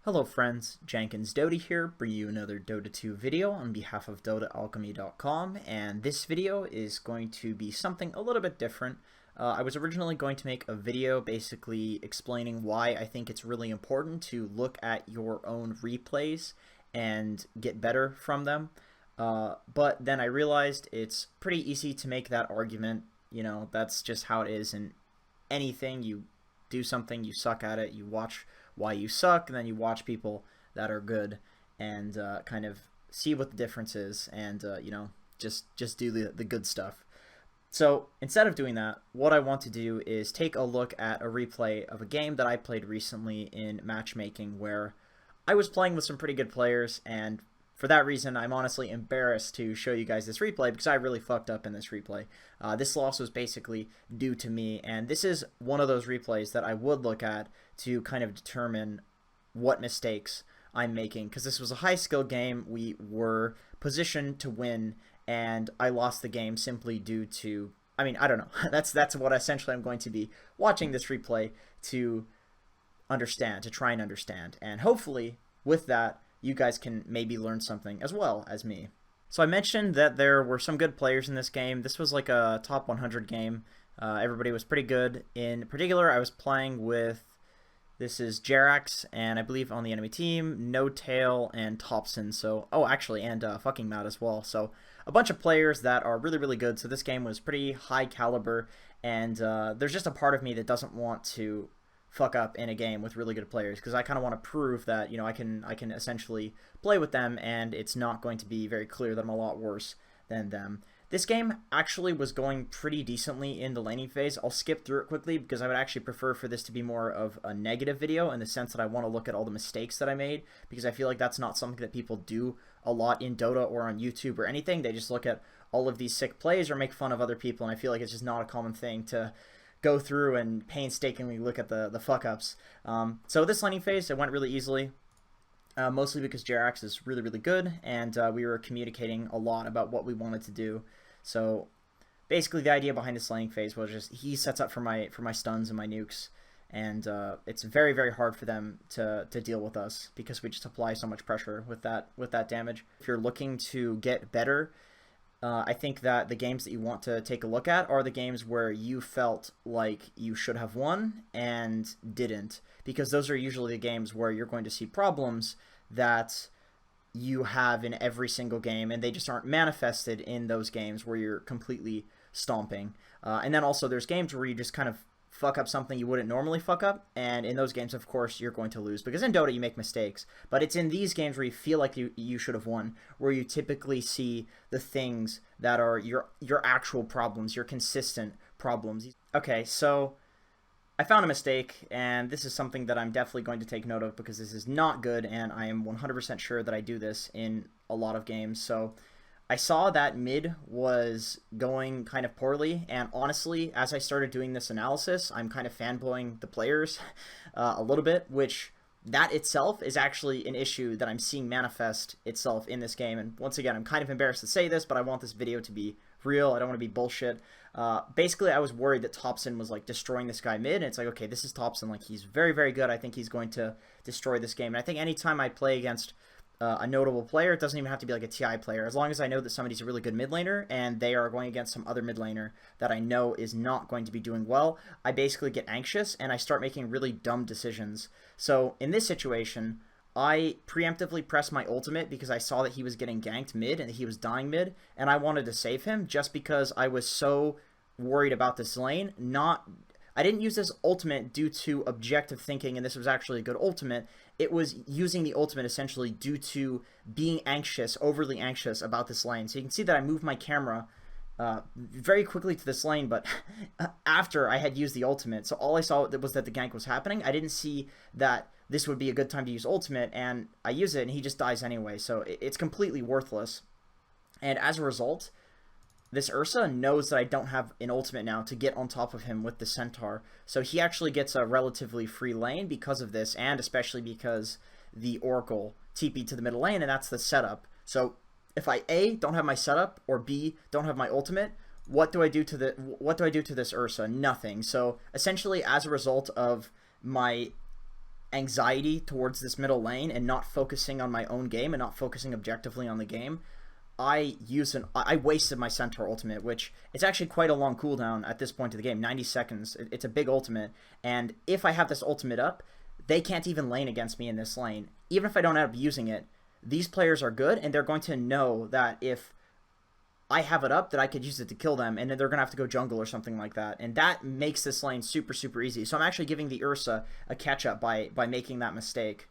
Hello friends, Jenkins Dota here, bringing you another Dota 2 video on behalf of DotaAlchemy.com, and this video is going to be something a little bit different. I was originally going to make a video basically explaining why I think it's really important to look at your own replays and get better from them, but then I realized it's pretty easy to make that argument. You know, that's just how it is in anything. You do something, you suck at it, you watch why you suck, and then you watch people that are good and kind of see what the difference is, and you know, just do the good stuff. So instead of doing that, what I want to do is take a look at a replay of a game that I played recently in matchmaking where I was playing with some pretty good players, and for that reason I'm honestly embarrassed to show you guys this replay because I really fucked up in this replay. This loss was basically due to me, and this is one of those replays that I would look at to kind of determine what mistakes I'm making, because this was a high skill game. We were positioned to win and I lost the game simply due to, I mean, I don't know. That's what essentially I'm going to be watching this replay to understand, to try and understand, and hopefully with that you guys can maybe learn something as well as me. So I mentioned that there were some good players in this game. This was like a top 100 game. Everybody was pretty good. In particular, I was playing with, this is Jerax, and I believe on the enemy team, No Tail and Thompson. So, oh, actually, and fucking Matt as well. So a bunch of players that are really, really good. So this game was pretty high caliber, and there's just a part of me that doesn't want to fuck up in a game with really good players, because I kind of want to prove that, you know, I can essentially play with them and it's not going to be very clear that I'm a lot worse than them. This game actually was going pretty decently in the laning phase. I'll skip through it quickly because I would actually prefer for this to be more of a negative video, in the sense that I want to look at all the mistakes that I made, because I feel like that's not something that people do a lot in Dota or on YouTube or anything. They just look at all of these sick plays or make fun of other people, and I feel like it's just not a common thing to go through and painstakingly look at the fuck-ups. So this laning phase, it went really easily, mostly because Jerax is really, really good, and we were communicating a lot about what we wanted to do. So basically the idea behind this laning phase was just he sets up for my stuns and my nukes, and it's very, very hard for them to deal with us because we just apply so much pressure with that damage. If you're looking to get better, I think that the games that you want to take a look at are the games where you felt like you should have won and didn't, because those are usually the games where you're going to see problems that you have in every single game, and they just aren't manifested in those games where you're completely stomping. And then also there's games where you just kind of fuck up something you wouldn't normally fuck up, and in those games, of course, you're going to lose, because in Dota you make mistakes, but it's in these games where you feel like you should have won, where you typically see the things that are your actual problems, your consistent problems. Okay, so I found a mistake, and this is something that I'm definitely going to take note of, because this is not good, and I am 100% sure that I do this in a lot of games. So I saw that mid was going kind of poorly, and honestly, as I started doing this analysis, I'm kind of fanboying the players a little bit, which that itself is actually an issue that I'm seeing manifest itself in this game. And once again, I'm kind of embarrassed to say this, but I want this video to be real. I don't want to be bullshit. Basically, I was worried that Thompson was like destroying this guy mid, and it's like, okay, this is Thompson, like he's very, very good. I think he's going to destroy this game. And I think anytime I play against a notable player, it doesn't even have to be like a TI player, as long as I know that somebody's a really good mid laner and they are going against some other mid laner that I know is not going to be doing well, I basically get anxious and I start making really dumb decisions. So in this situation, I preemptively pressed my ultimate because I saw that he was getting ganked mid and he was dying mid, and I wanted to save him just because I was so worried about this lane. I didn't use this ultimate due to objective thinking, and this was actually a good ultimate. It was using the ultimate essentially due to being anxious, overly anxious about this lane. So you can see that I moved my camera very quickly to this lane, but after I had used the ultimate. So all I saw was that the gank was happening. I didn't see that this would be a good time to use ultimate, and I use it and he just dies anyway. So it's completely worthless. And as a result, this Ursa knows that I don't have an ultimate now to get on top of him with the Centaur. So he actually gets a relatively free lane because of this, and especially because the Oracle TP to the middle lane, and that's the setup. So if I A, don't have my setup, or B, don't have my ultimate, what do I do to this Ursa? Nothing. So essentially, as a result of my anxiety towards this middle lane and not focusing on my own game and not focusing objectively on the game, I wasted my Centaur ultimate, which it's actually quite a long cooldown at this point of the game, 90 seconds. It's a big ultimate, and if I have this ultimate up, they can't even lane against me in this lane. Even if I don't end up using it, these players are good, and they're going to know that if I have it up, that I could use it to kill them, and then they're going to have to go jungle or something like that, and that makes this lane super, super easy. So I'm actually giving the Ursa a catch-up by making that mistake.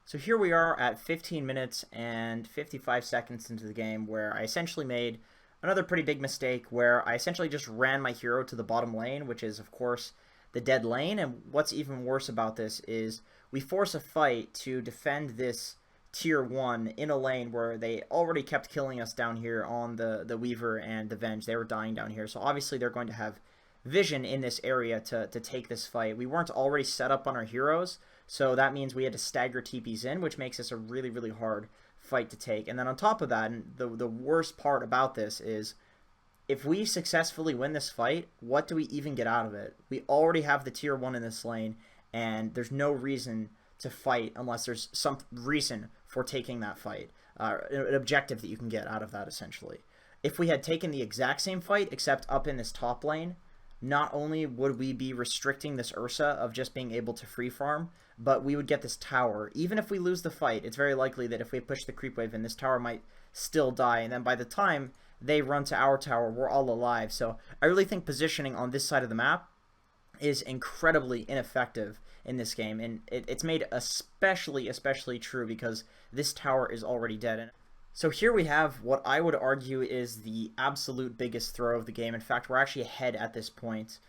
So here we are at 15 minutes and 55 seconds into the game, where I essentially made another pretty big mistake where I essentially just ran my hero to the bottom lane, which is, of course, the dead lane. And what's even worse about this is we force a fight to defend this tier 1 in a lane where they already kept killing us down here on the Weaver and the Venge. They were dying down here, so obviously they're going to have vision in this area to take this fight. We weren't already set up on our heroes, so that means we had to stagger TPs in, which makes this a really, really hard fight to take. And then on top of that, and the worst part about this is, if we successfully win this fight, what do we even get out of it? We already have the tier 1 in this lane, and there's no reason to fight unless there's some reason for taking that fight, an objective that you can get out of that, essentially. If we had taken the exact same fight, except up in this top lane, not only would we be restricting this Ursa of just being able to free farm, but we would get this tower. Even if we lose the fight, it's very likely that if we push the creep wave in, this tower might still die, and then by the time they run to our tower, we're all alive. So I really think positioning on this side of the map is incredibly ineffective in this game, and it's made especially true because this tower is already dead. So here we have what I would argue is the absolute biggest throw of the game. In fact, we're actually ahead at this point.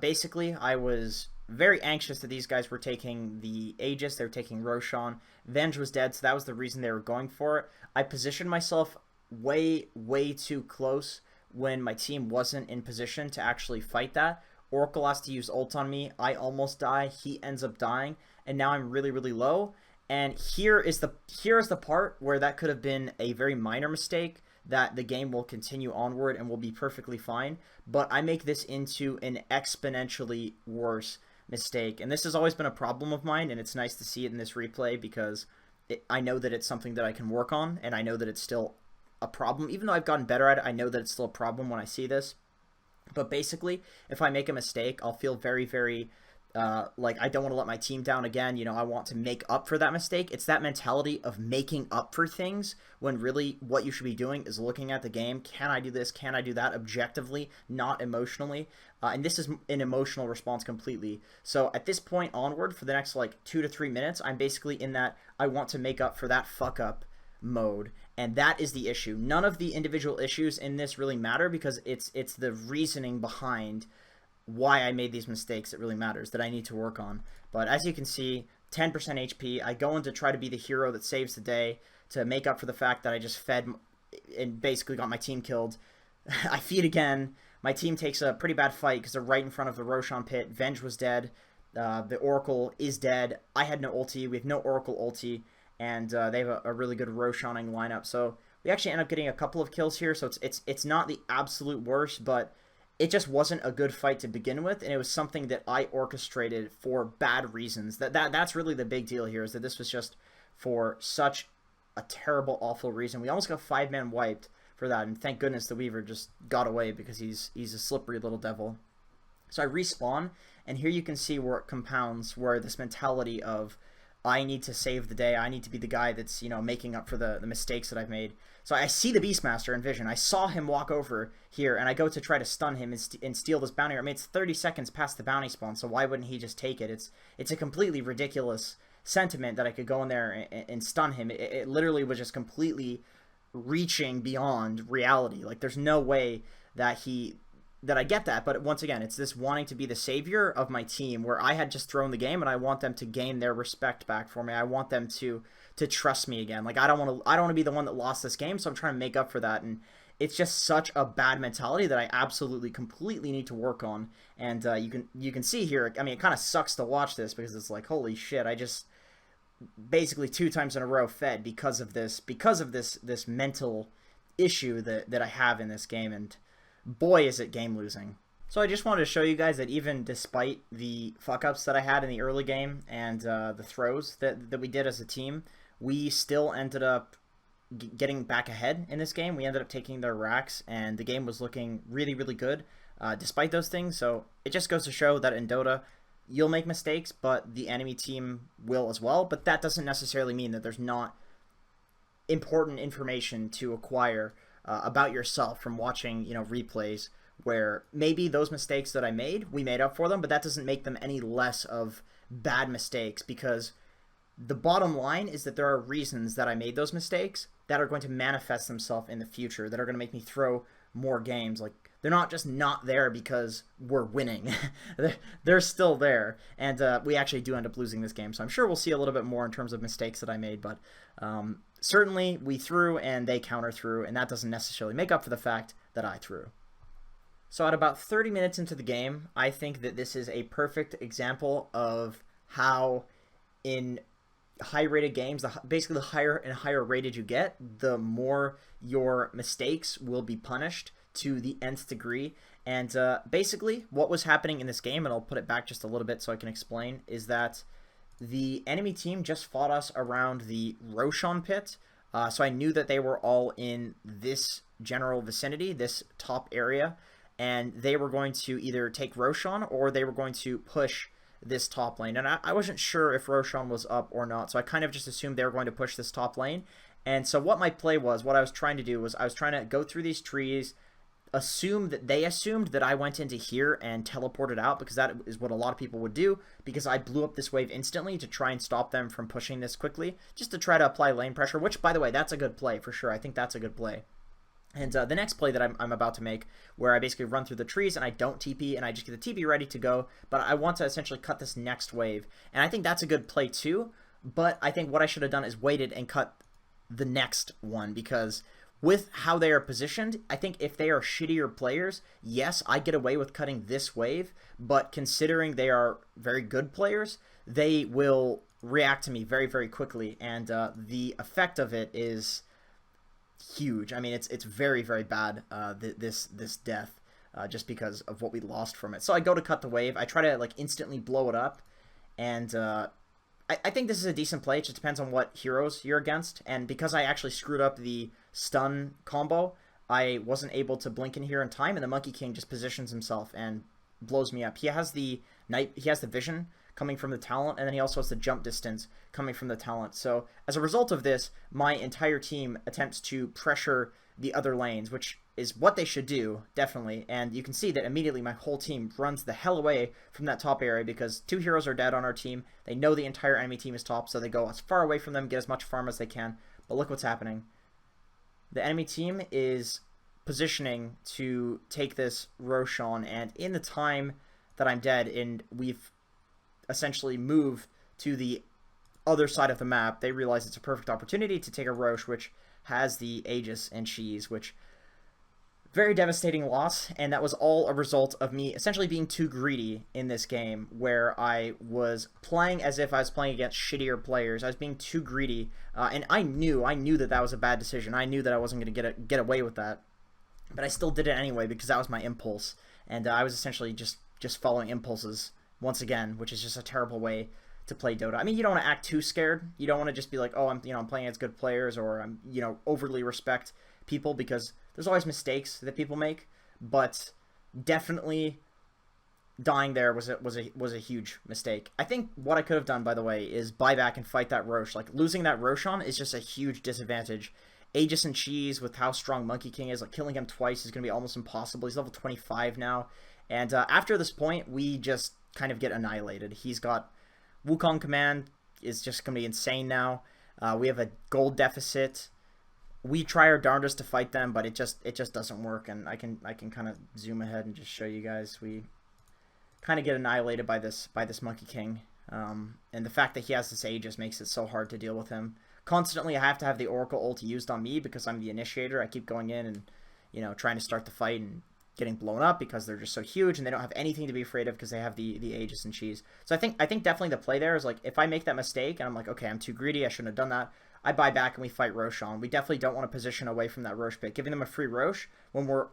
Basically, I was very anxious that these guys were taking the Aegis. They were taking Roshan. Venge was dead, so that was the reason they were going for it. I positioned myself way too close when my team wasn't in position to actually fight that. Oracle has to use ult on me. I almost die. He ends up dying, and now I'm really low. And here is the part where that could have been a very minor mistake that the game will continue onward and will be perfectly fine. But I make this into an exponentially worse mistake, and this has always been a problem of mine, and it's nice to see it in this replay because I know that it's something that I can work on, and I know that it's still a problem. Even though I've gotten better at it, I know that it's still a problem when I see this. But basically, if I make a mistake, I'll feel very like I don't want to let my team down again. You know, I want to make up for that mistake. It's that mentality of making up for things when really what you should be doing is looking at the game. Can I do this? Can I do that? Objectively, not emotionally. And this is an emotional response completely. So at this point onward, for the next like 2 to 3 minutes, I'm basically in that I want to make up for that fuck up mode. And that is the issue. None of the individual issues in this really matter because it's the reasoning behind why I made these mistakes that really matters, that I need to work on. But as you can see, 10% HP, I go in to try to be the hero that saves the day, to make up for the fact that I just fed and basically got my team killed. I feed again, my team takes a pretty bad fight because they're right in front of the Roshan pit. Venge was dead, the Oracle is dead, I had no ulti, we have no Oracle ulti, and they have a really good Roshaning lineup. So we actually end up getting a couple of kills here, so it's not the absolute worst, but it just wasn't a good fight to begin with, and it was something that I orchestrated for bad reasons. That's really the big deal here, is that this was just for such a terrible, awful reason. We almost got 5-man wiped for that, and thank goodness the Weaver just got away because he's a slippery little devil. So I respawn, and here you can see where it compounds, where this mentality of I need to save the day, I need to be the guy that's, you know, making up for the mistakes that I've made. So I see the Beastmaster in vision. I saw him walk over here, and I go to try to stun him and steal this bounty. I mean, it's 30 seconds past the bounty spawn, so why wouldn't he just take it? It's a completely ridiculous sentiment that I could go in there and stun him. It literally was just completely reaching beyond reality. Like, there's no way that I get that, but once again, it's this wanting to be the savior of my team, where I had just thrown the game, and I want them to gain their respect back for me. I want them to trust me again. Like, I don't want to be the one that lost this game, so I'm trying to make up for that. And it's just such a bad mentality that I absolutely completely need to work on. And you can see here, I mean, it kind of sucks to watch this because it's like, holy shit, I just basically 2 times in a row fed because of this mental issue that I have in this game, and boy is it game losing. So I just wanted to show you guys that even despite the fuck-ups that I had in the early game and the throws that we did as a team, we still ended up getting back ahead in this game. We ended up taking their racks, and the game was looking really, really good despite those things. So it just goes to show that in Dota, you'll make mistakes, but the enemy team will as well. But that doesn't necessarily mean that there's not important information to acquire about yourself from watching, replays, where maybe those mistakes that I made, we made up for them, but that doesn't make them any less of bad mistakes, because the bottom line is that there are reasons that I made those mistakes that are going to manifest themselves in the future, that are going to make me throw more games. Like, they're not just not there because we're winning. They're still there, and we actually do end up losing this game, so I'm sure we'll see a little bit more in terms of mistakes that I made, but certainly we threw and they counter threw, and that doesn't necessarily make up for the fact that I threw. So at about 30 minutes into the game, I think that this is a perfect example of how in high-rated games, basically the higher and higher rated you get, the more your mistakes will be punished to the nth degree. And basically what was happening in this game, and I'll put it back just a little bit so I can explain, is that the enemy team just fought us around the Roshan pit. So I knew that they were all in this general vicinity, this top area, and they were going to either take Roshan or they were going to push this top lane. And I wasn't sure if Roshan was up or not, so I kind of just assumed they were going to push this top lane. And so what my play was, what I was trying to do was I was trying to go through these trees, assume that they assumed that I went into here and teleported out, because that is what a lot of people would do, because I blew up this wave instantly to try and stop them from pushing this quickly, just to try to apply lane pressure, which, by the way, that's a good play for sure. I think that's a good play. And the next play that I'm about to make, where I basically run through the trees and I don't TP and I just get the TP ready to go, but I want to essentially cut this next wave. And I think that's a good play too, but I think what I should have done is waited and cut the next one, because with how they are positioned, I think if they are shittier players, yes, I get away with cutting this wave, but considering they are very good players, they will react to me very, very quickly, and the effect of it is huge. I mean, it's very, very bad, this death, just because of what we lost from it. So I go to cut the wave, I try to like instantly blow it up, and I think this is a decent play. It just depends on what heroes you're against, and because I actually screwed up the stun combo, I wasn't able to blink in here in time, and the Monkey King just positions himself and blows me up. He has the vision coming from the talent, and then he also has the jump distance coming from the talent. So as a result of this, my entire team attempts to pressure the other lanes, which is what they should do, definitely. And you can see that immediately my whole team runs the hell away from that top area, because 2 heroes are dead on our team. They know the entire enemy team is top, so they go as far away from them, get as much farm as they can. But look what's happening. The enemy team is positioning to take this Roshan, and in the time that I'm dead, and we've essentially moved to the other side of the map, they realize it's a perfect opportunity to take a Rosh, which has the Aegis and Cheese, which very devastating loss, and that was all a result of me essentially being too greedy in this game, where I was playing as if I was playing against shittier players. I was being too greedy, and I knew that that was a bad decision. I knew that I wasn't going to get away with that, but I still did it anyway because that was my impulse, and I was essentially just following impulses once again, which is just a terrible way to play Dota. I mean, you don't want to act too scared. You don't want to just be like, oh, I'm playing against good players, or I'm overly respect people, because there's always mistakes that people make. But definitely dying there was a huge mistake. I think what I could have done, by the way, is buy back and fight that Rosh. Like, losing that Roshan is just a huge disadvantage. Aegis and Cheese, with how strong Monkey King is, like killing him twice is going to be almost impossible. He's level 25 now, and after this point, we just kind of get annihilated. He's got Wukong command is just going to be insane now. We have a gold deficit. We try our darndest to fight them, but it just doesn't work. And I can kind of zoom ahead and just show you guys. We kind of get annihilated by this Monkey King, and the fact that he has this Aegis makes it so hard to deal with him. Constantly, I have to have the Oracle ult used on me because I'm the initiator. I keep going in and you know, trying to start the fight and getting blown up because they're just so huge and they don't have anything to be afraid of because they have the Aegis and cheese. So I think definitely the play there is like, if I make that mistake and I'm like, okay, I'm too greedy, I shouldn't have done that, I buy back and we fight Roshan. We definitely don't want to position away from that Rosh pit, giving them a free Rosh when we're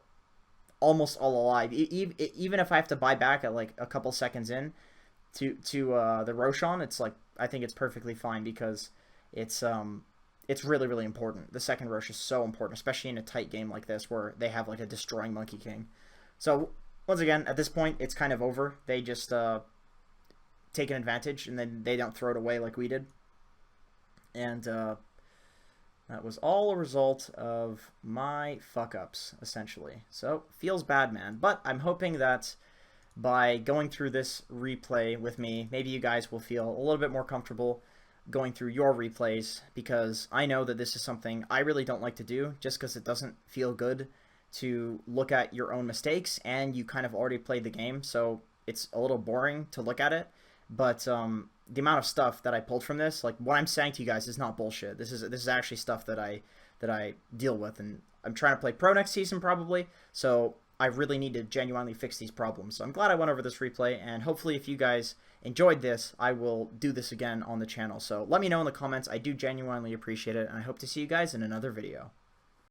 almost all alive. Even if I have to buy back at like a couple seconds in to the Roshan, it's like, I think it's perfectly fine because it's really, really important. The second Rosh is so important, especially in a tight game like this where they have like a destroying Monkey King. So once again, at this point, it's kind of over. They just take an advantage and then they don't throw it away like we did. And that was all a result of my fuck-ups, essentially. So, feels bad, man. But I'm hoping that by going through this replay with me, maybe you guys will feel a little bit more comfortable going through your replays, because I know that this is something I really don't like to do, just because it doesn't feel good to look at your own mistakes, and you kind of already played the game, so it's a little boring to look at it. But the amount of stuff that I pulled from this, like what I'm saying to you guys, is not bullshit. This is actually stuff that I deal with, and I'm trying to play pro next season probably, so I really need to genuinely fix these problems. So I'm glad I went over this replay, and hopefully if you guys enjoyed this, I will do this again on the channel. So let me know in the comments. I do genuinely appreciate it, and I hope to see you guys in another video.